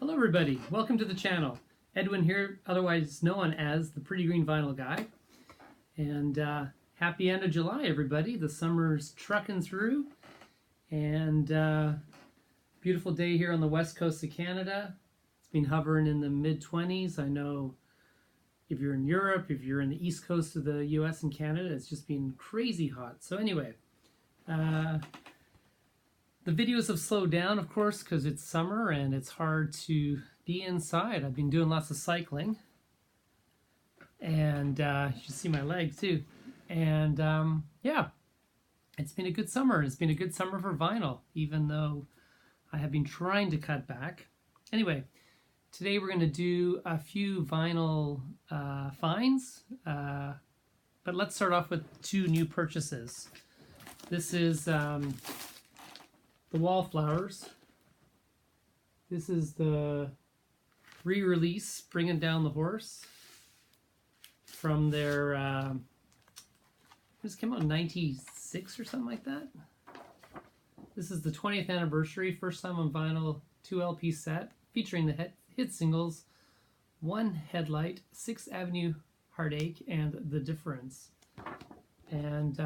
Hello everybody, welcome to the channel. Edwin here, otherwise known as the Pretty Green Vinyl Guy. And happy end of July everybody. The summer's trucking through. And beautiful day here on the west coast of Canada. It's been hovering in the mid-20s. I know if you're in Europe, if you're in the east coast of the US and Canada, it's just been crazy hot. So anyway, the videos have slowed down, of course, because it's summer and it's hard to be inside. I've been doing lots of cycling. And you should see my leg too. And yeah, it's been a good summer. It's been a good summer for vinyl, even though I have been trying to cut back. Anyway, today we're going to do a few vinyl finds. But let's start off with two new purchases. This is the Wallflowers. This is the re-release, Bringing Down the Horse, from their, this came out in 96 or something like that. This is the 20th anniversary, first time on vinyl, 2 LP set, featuring the hit singles, One Headlight, 6th Avenue Heartache, and The Difference. And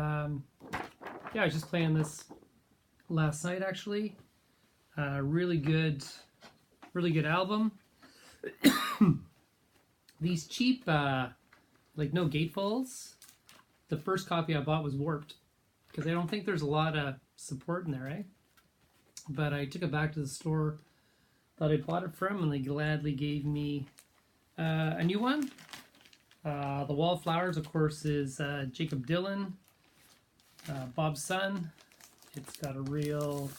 yeah, I was just playing this last night actually. Really good album. These cheap like no gatefolds. The first copy I bought was warped because I don't think there's a lot of support in there, eh? But I took it back to the store that I bought it from, and they gladly gave me a new one. The Wallflowers, of course, is Jacob Dylan, Bob's son. It's got a real,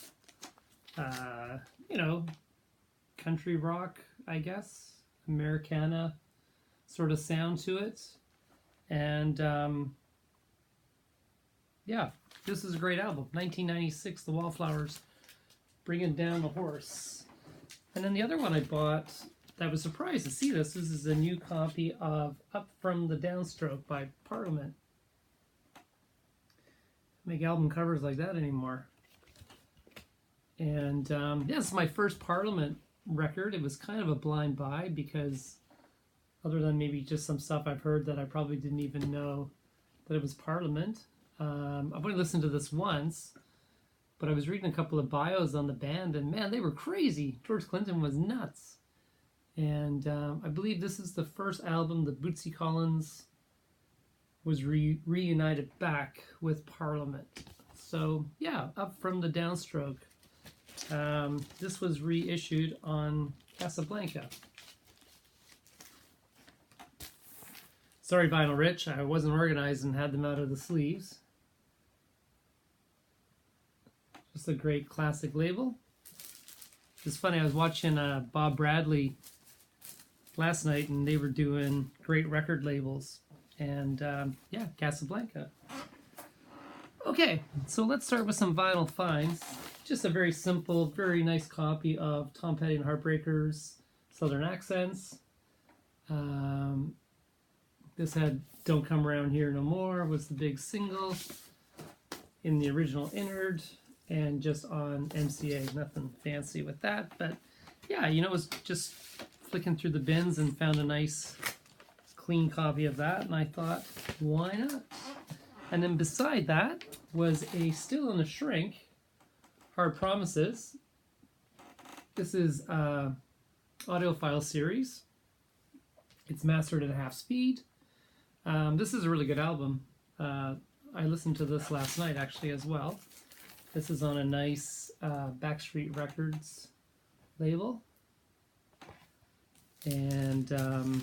you know, country rock, I guess, Americana sort of sound to it. And yeah, this is a great album. 1996, The Wallflowers, Bringing Down the Horse. And then the other one I bought, that I was surprised to see this. This is a new copy of Up From the Downstroke by Parliament. Make album covers like that anymore. And yeah, this is my first Parliament record. It was kind of a blind buy because other than maybe just some stuff I've heard that I probably didn't even know that it was Parliament. I've only listened to this once, but I was reading a couple of bios on the band, and man, they were crazy. George Clinton was nuts. And I believe this is the first album that Bootsy Collins was reunited back with Parliament. So yeah, Up From the Downstroke. This was reissued on Casablanca. Sorry, Vinyl Rich, I wasn't organized and had them out of the sleeves. Just a great classic label. It's funny, I was watching Bob Bradley last night, and they were doing great record labels. And yeah, Casablanca. Okay, so let's start with some vinyl finds. Just a very simple, very nice copy of Tom Petty and Heartbreakers, Southern Accents. This had Don't Come Around Here No More, was the big single in the original Innard, and just on MCA. Nothing fancy with that, but yeah, you know, it was just flicking through the bins and found a nice clean copy of that, and I thought, why not? And then beside that was a Still in a Shrink, Hard Promises. This is audiophile series. It's mastered at half speed. This is a really good album. I listened to this last night actually as well. This is on a nice Backstreet Records label. And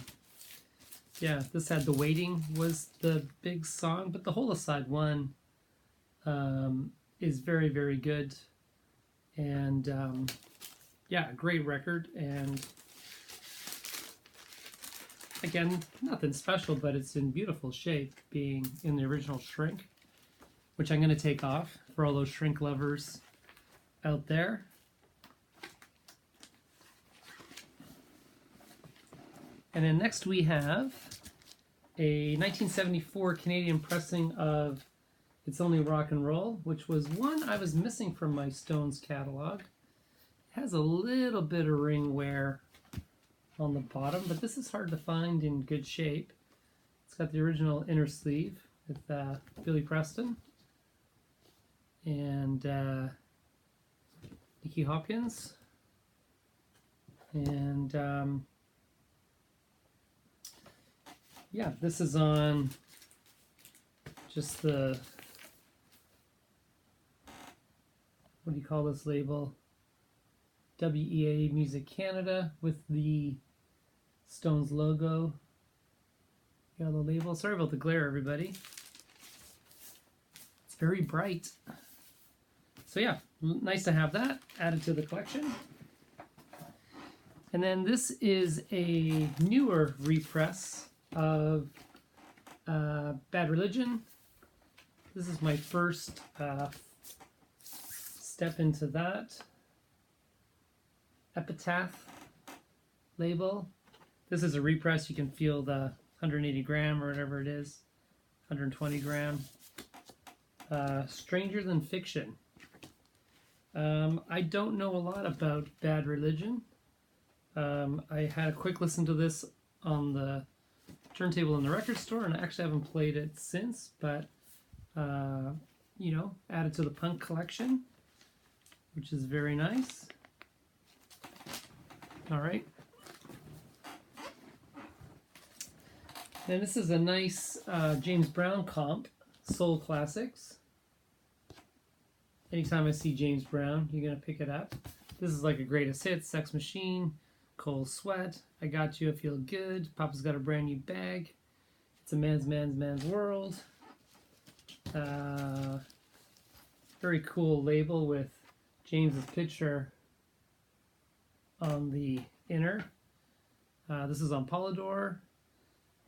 yeah, this had The Waiting was the big song, but the whole side one is very, very good. And yeah, great record. And again, nothing special, but it's in beautiful shape, being in the original Shrink, which I'm going to take off for all those Shrink lovers out there. And then next we have a 1974 Canadian pressing of It's Only Rock and Roll, which was one I was missing from my Stones catalog. It has a little bit of ring wear on the bottom, but this is hard to find in good shape. It's got the original inner sleeve with Billy Preston and Nicky Hopkins, and yeah, this is on just the, what do you call this label? WEA Music Canada with the Stones logo. Yellow label. Sorry about the glare, everybody. It's very bright. So yeah, nice to have that added to the collection. And then this is a newer repress of Bad Religion. This is my first step into that. Epitaph label. This is a repress. You can feel the 180 gram or whatever it is, 120 gram. Stranger Than Fiction. I don't know a lot about Bad Religion. I had a quick listen to this on the turntable in the record store, and I actually haven't played it since, but you know, added to the punk collection, which is very nice. All right. And this is a nice James Brown comp, Soul Classics. Anytime I see James Brown, you're going to pick it up. This is like a greatest hits, Sex Machine, Cold Sweat, I Got You, I Feel Good, Papa's Got a Brand New Bag, It's a Man's World. Very cool label with James's picture on the inner. This is on Polydor.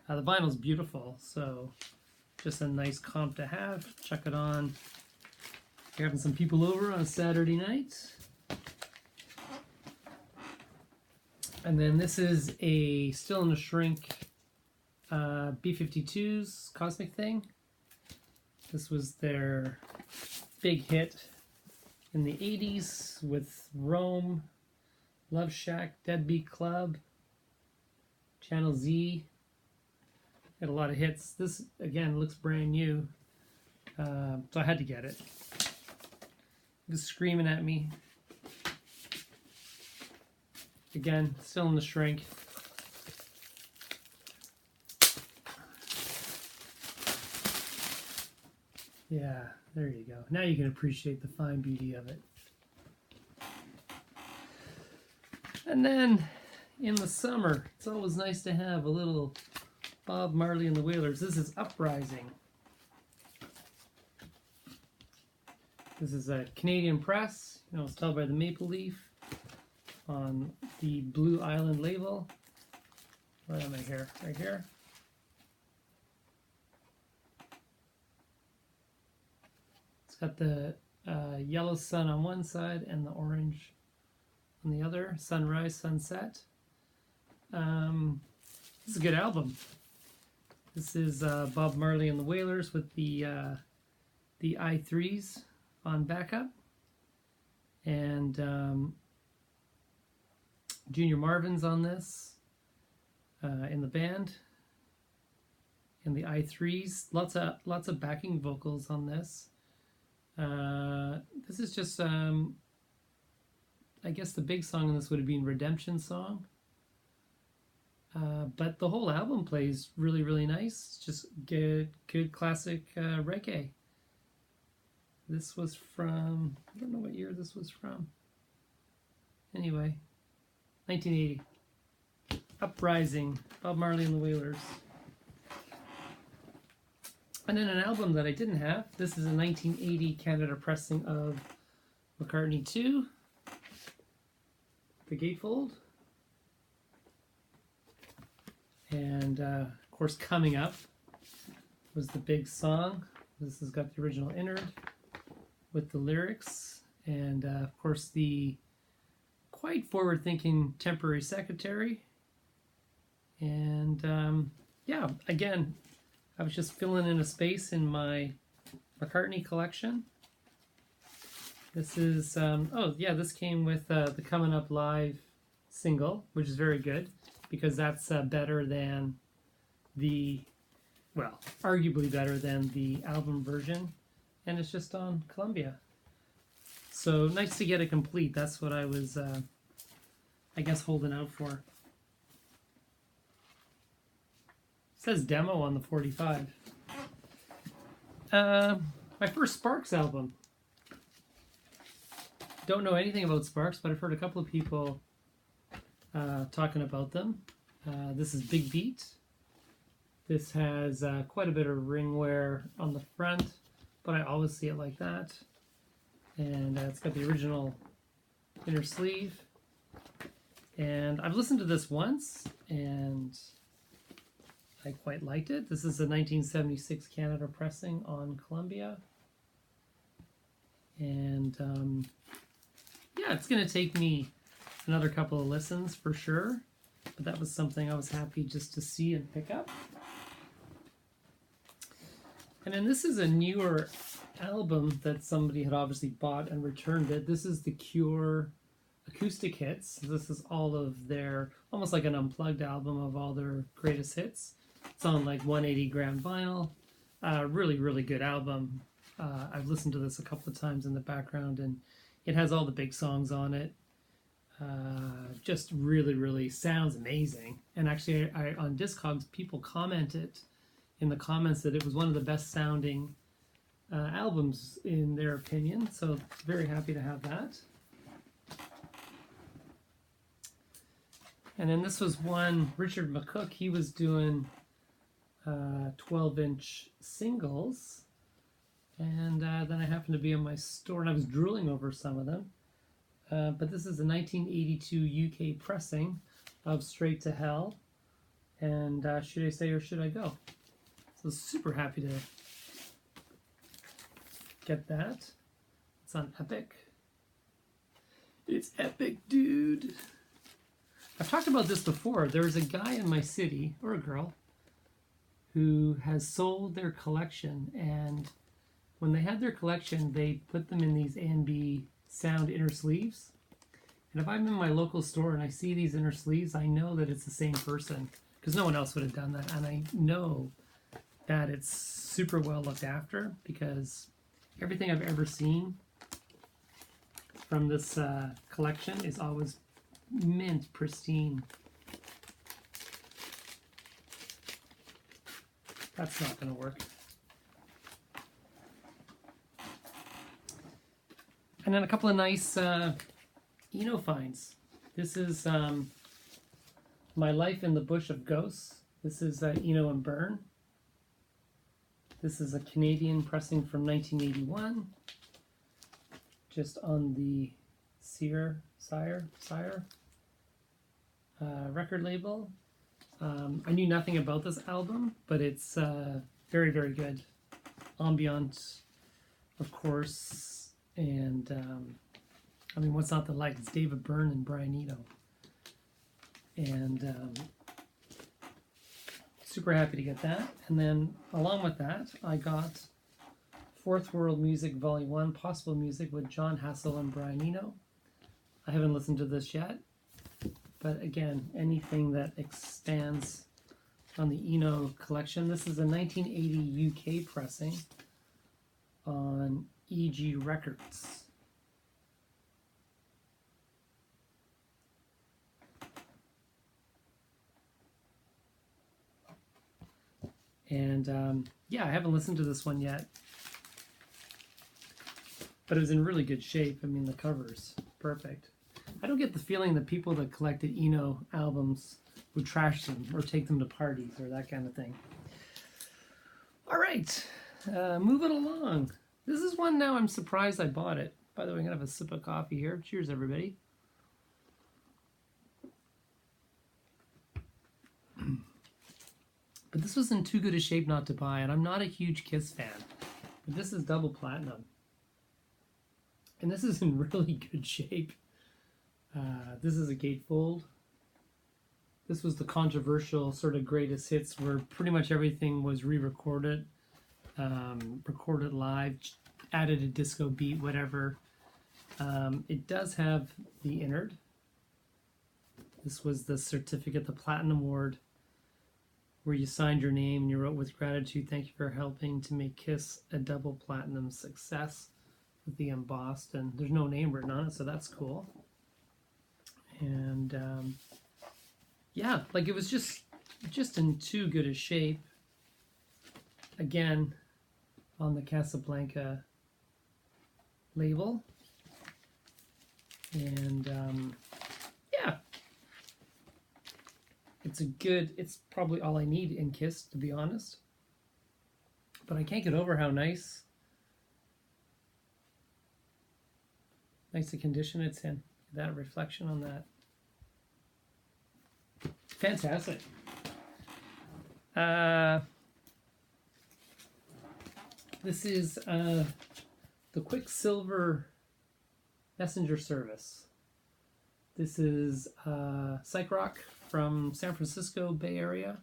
The vinyl's beautiful, so just a nice comp to have. Chuck it on. You're having some people over on a Saturday night. And then this is a Still in the Shrink B-52's Cosmic Thing. This was their big hit in the 80s with Rome, Love Shack, Deadbeat Club, Channel Z. Got a lot of hits. This, again, looks brand new, so I had to get it. It was screaming at me. Again, Still in the Shrink. Yeah, there you go. Now you can appreciate the fine beauty of it. And then, in the summer, it's always nice to have a little Bob Marley and the Wailers. This is Uprising. This is a Canadian press. You know, it's held by the Maple Leaf on the Blue Island label. Where am I here? Right here. It's got the yellow sun on one side and the orange on the other. Sunrise, sunset. This is a good album. This is Bob Marley and the Wailers with the I3s on backup, and Junior Marvin's on this in the band, and the I3s. Lots of backing vocals on this. This is just I guess the big song in this would have been Redemption Song. But the whole album plays really, really nice. It's just good classic reggae. This was from, I don't know what year this was from. Anyway, 1980. Uprising, Bob Marley and the Wailers. And then an album that I didn't have. This is a 1980 Canada pressing of McCartney 2, The Gatefold. And of course, Coming Up was the big song. This has got the original innard with the lyrics, and of course the quite forward-thinking Temporary Secretary. And yeah, again, I was just filling in a space in my McCartney collection. This is oh yeah, this came with the Coming Up Live single, which is very good. because that's better than the, well, arguably better than the album version, and it's just on Columbia. So nice to get it complete. That's what I was, I guess, holding out for. It says demo on the 45. My first Sparks album. Don't know anything about Sparks, but I've heard a couple of people talking about them. This is Big Beat. This has quite a bit of ring wear on the front, but I always see it like that. And it's got the original inner sleeve. And I've listened to this once, and I quite liked it. This is a 1976 Canada pressing on Columbia. And yeah, it's going to take me another couple of listens for sure. But that was something I was happy just to see and pick up. And then this is a newer album that somebody had obviously bought and returned it. This is the Cure Acoustic Hits. This is all of their, almost like an unplugged album of all their greatest hits. It's on like 180 gram vinyl. Really, really good album. I've listened to this a couple of times in the background, and it has all the big songs on it. Just really, really sounds amazing. And actually, on Discogs, people commented in the comments that it was one of the best sounding albums in their opinion. So very happy to have that. And then this was one, Richard McCook, he was doing 12-inch singles. And then I happened to be in my store, and I was drooling over some of them. But this is a 1982 UK pressing of Straight to Hell. And Should I Stay or Should I Go? So super happy to get that. It's on Epic. It's epic, dude. I've talked about this before. There's a guy in my city, or a girl, who has sold their collection, and when they had their collection, they put them in these A&B sound inner sleeves. And if I'm in my local store and I see these inner sleeves, I know that it's the same person, because no one else would have done that. And I know that it's super well looked after, because everything I've ever seen from this collection is always mint pristine. That's not going to work. And then a couple of nice Eno finds. This is My Life in the Bush of Ghosts. This is Eno and Byrne. This is a Canadian pressing from 1981. Just on the Sire record label. I knew nothing about this album, but it's very, very good. Ambient, of course, and I mean, what's not to like? It's David Byrne and Brian Eno. And super happy to get that. And then along with that, I got Fourth World Music Volume 1, Possible Music with John Hassel and Brian Eno. I haven't listened to this yet, but again, anything that expands on the Eno collection. This is a 1980 UK pressing on EG Records. And yeah, I haven't listened to this one yet, but it was in really good shape. I mean, the cover's perfect. I don't get the feeling that people that collected Eno albums would trash them or take them to parties or that kind of thing. All right, moving along. This is one now I'm surprised I bought it. By the way, I'm going to have a sip of coffee here. Cheers, everybody. But this was in too good a shape not to buy, and I'm not a huge Kiss fan. But this is double platinum. And this is in really good shape. This is a gatefold. This was the controversial sort of greatest hits where pretty much everything was re-recorded, recorded live, added a disco beat, whatever. It does have the innard. This was the certificate, the Platinum Award, where you signed your name and you wrote, "With gratitude, thank you for helping to make Kiss a double platinum success," with the embossed, and there's no name written on it, so that's cool. And yeah, like it was just in too good a shape. Again, on the Casablanca label. And yeah, it's probably all I need in Kiss, to be honest. But I can't get over how nice the condition it's in. That reflection on that. Fantastic. This is the Quicksilver messenger service. This is Psyche Rock from San Francisco Bay Area.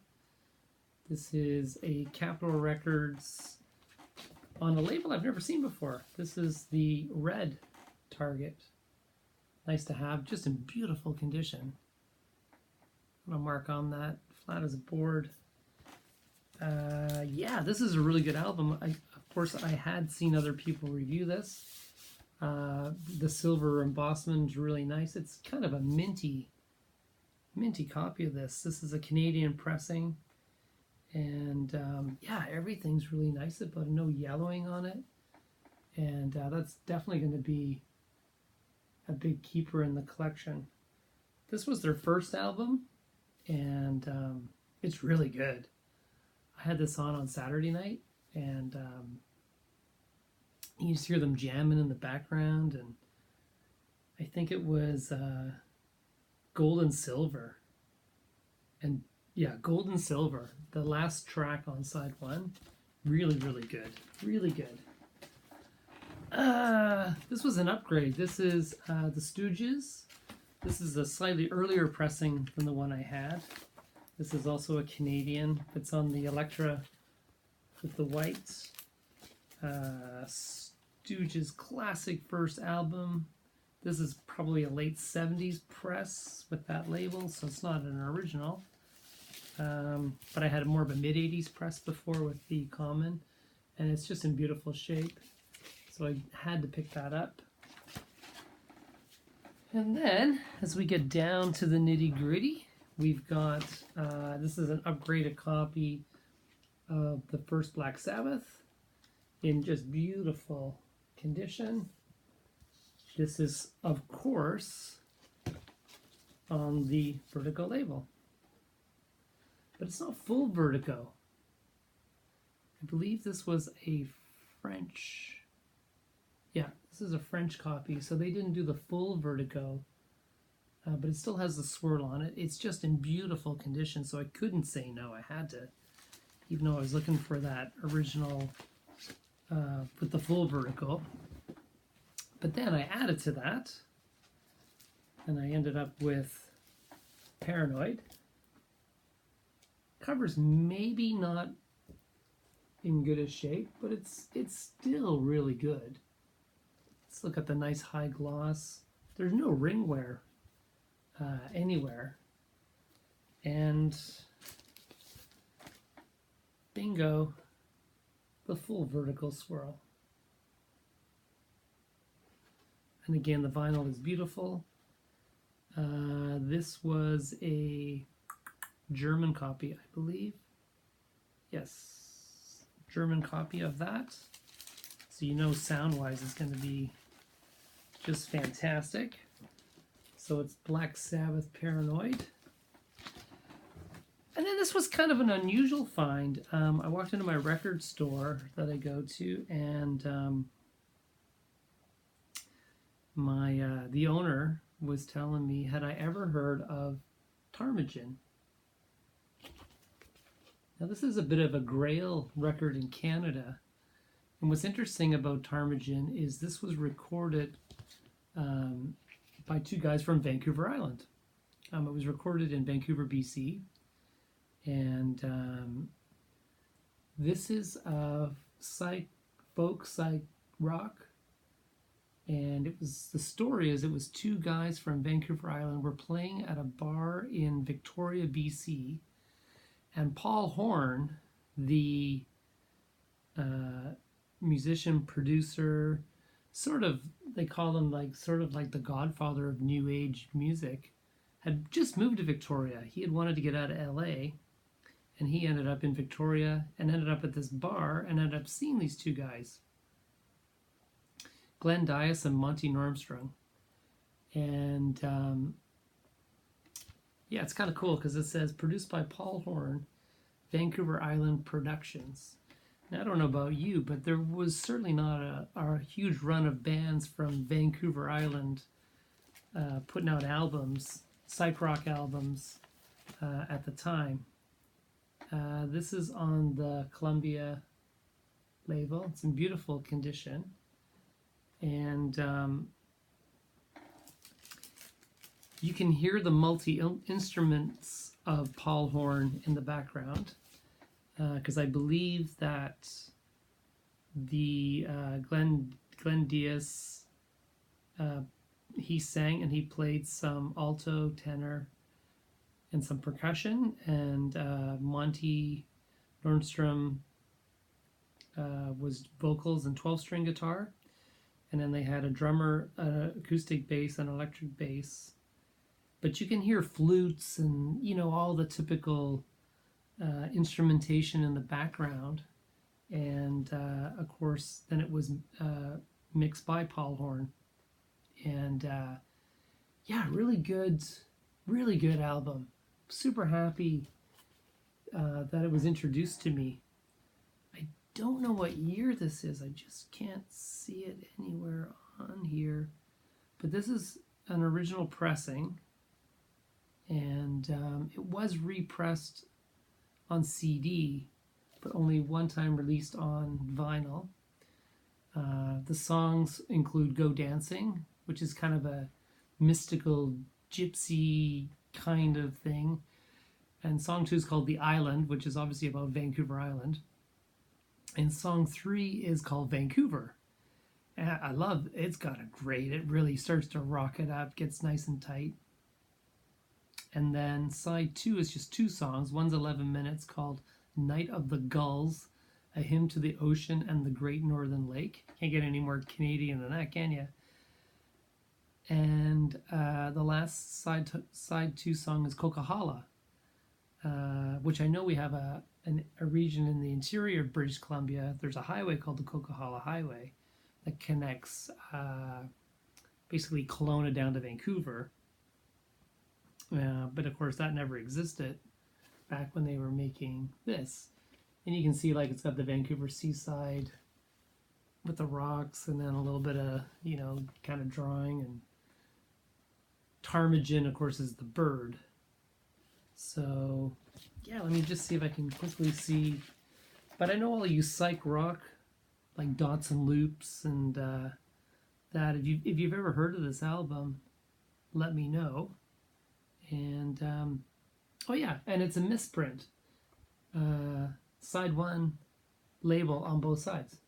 This is a Capitol Records on a label I've never seen before. This is the red target. Nice to have, just in beautiful condition. I'm gonna mark on that, flat as a board. Yeah, this is a really good album. Of course, I had seen other people review this. The silver embossment is really nice. It's kind of a minty copy of this. This is a Canadian pressing, and yeah, everything's really nice about it. No yellowing on it, and that's definitely going to be a big keeper in the collection. This was their first album, and it's really good. I had this on Saturday night, and you just hear them jamming in the background, and I think it was Gold and Silver. And yeah, Gold and Silver, the last track on side one, really, really good. Really good. This was an upgrade. This is the Stooges. This is a slightly earlier pressing than the one I had. This is also a Canadian. It's on the Electra with the whites. Stooges' classic first album. This is probably a late 70s press with that label, so it's not an original. But I had more of a mid-80s press before with the Common, and it's just in beautiful shape. So I had to pick that up. And then, as we get down to the nitty-gritty, we've got, this is an upgraded copy of the first Black Sabbath in just beautiful condition. This is, of course, on the Vertigo label. But it's not full Vertigo. I believe this was a French... Yeah, this is a French copy, so they didn't do the full Vertigo, but it still has the swirl on it. It's just in beautiful condition, so I couldn't say no. I had to, even though I was looking for that original with the full Vertigo. But then I added to that, and I ended up with Paranoid. Cover's maybe not in good a shape, but it's still really good. Let's look at the nice high gloss. There's no ring wear anywhere. And bingo, the full vertical swirl. And again, the vinyl is beautiful. This was a German copy, I believe. Yes, German copy of that. So you know sound-wise it's going to be just fantastic. So it's Black Sabbath Paranoid. And then this was kind of an unusual find. I walked into my record store that I go to, and the owner was telling me, had I ever heard of Ptarmigan? Now this is a bit of a grail record in Canada. And what's interesting about Ptarmigan is this was recorded by two guys from Vancouver Island. It was recorded in Vancouver, BC. And this is folk psych rock And the story is it was two guys from Vancouver Island were playing at a bar in Victoria, BC, and Paul Horn, the musician, producer, they call him sort of like the godfather of new age music, had just moved to Victoria. He had wanted to get out of LA, and he ended up in Victoria and ended up at this bar and ended up seeing these two guys, Glenn Dias and Monty Normström. And yeah, it's kind of cool because it says produced by Paul Horn, Vancouver Island Productions. Now, I don't know about you, but there was certainly not a huge run of bands from Vancouver Island putting out albums, Psyche Rock albums, at the time. This is on the Columbia label. It's in beautiful condition. And you can hear the multi-instruments of Paul Horn in the background, because I believe that the Glenn Diaz, he sang and he played some alto, tenor, and some percussion, and Monty Normström was vocals and 12-string guitar, and then they had a drummer, acoustic bass, and electric bass. But you can hear flutes and, you know, all the typical instrumentation in the background. And of course, then it was mixed by Paul Horn. And yeah, really good album. Super happy that it was introduced to me. I don't know what year this is. I just can't see it anywhere on here. But this is an original pressing. And it was repressed on CD, but only one time released on vinyl. The songs include Go Dancing, which is kind of a mystical gypsy kind of thing. And song 2 is called The Island, which is obviously about Vancouver Island. And song 3 is called Vancouver. And I love it. It's got it really starts to rock it up, gets nice and tight. And then side 2 is just 2 songs. One's 11 minutes called Night of the Gulls, A Hymn to the Ocean and the Great Northern Lake. Can't get any more Canadian than that, can you? And the last side 2 song is Coquihalla, which I know we have a region in the interior of British Columbia. There's a highway called the Coquihalla Highway that connects basically Kelowna down to Vancouver. But of course that never existed back when they were making this. And you can see like it's got the Vancouver seaside with the rocks and then a little bit of, you know, kind of drawing. And Ptarmigan, of course, is the bird. So yeah, let me just see if I can quickly see. But I know all you Psyche Rock, like Dots and Loops and that. If you've ever heard of this album, let me know. And oh yeah, and it's a misprint. Side 1 label on both sides.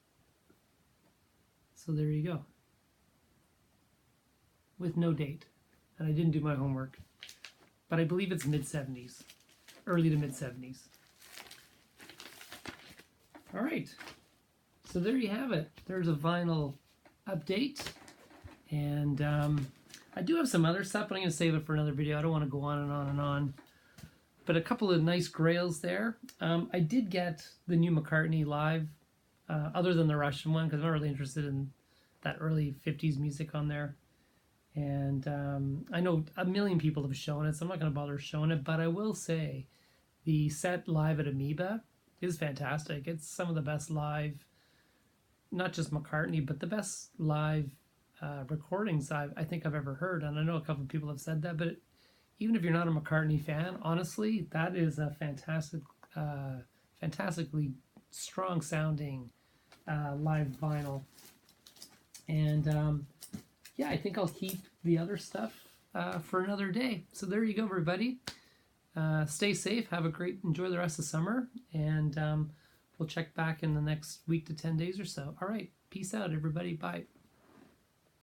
So there you go. With no date. And I didn't do my homework. But I believe it's mid-70s. Early to mid-70s. All right. So there you have it. There's a vinyl update. And I do have some other stuff, but I'm going to save it for another video. I don't want to go on and on and on. But a couple of nice grails there. I did get the new McCartney live, other than the Russian one, because I'm not really interested in that early 50s music on there. And I know a million people have shown it, so I'm not going to bother showing it. But I will say the set live at Amoeba is fantastic. It's some of the best live, not just McCartney, but the best live recordings I think I've ever heard. And I know a couple of people have said that, but even if you're not a McCartney fan, honestly, that is a fantastically strong sounding live vinyl. And yeah, I think I'll keep the other stuff for another day. So there you go, everybody. Stay safe, enjoy the rest of summer, and we'll check back in the next week to 10 days or so. All right, peace out, everybody. Bye.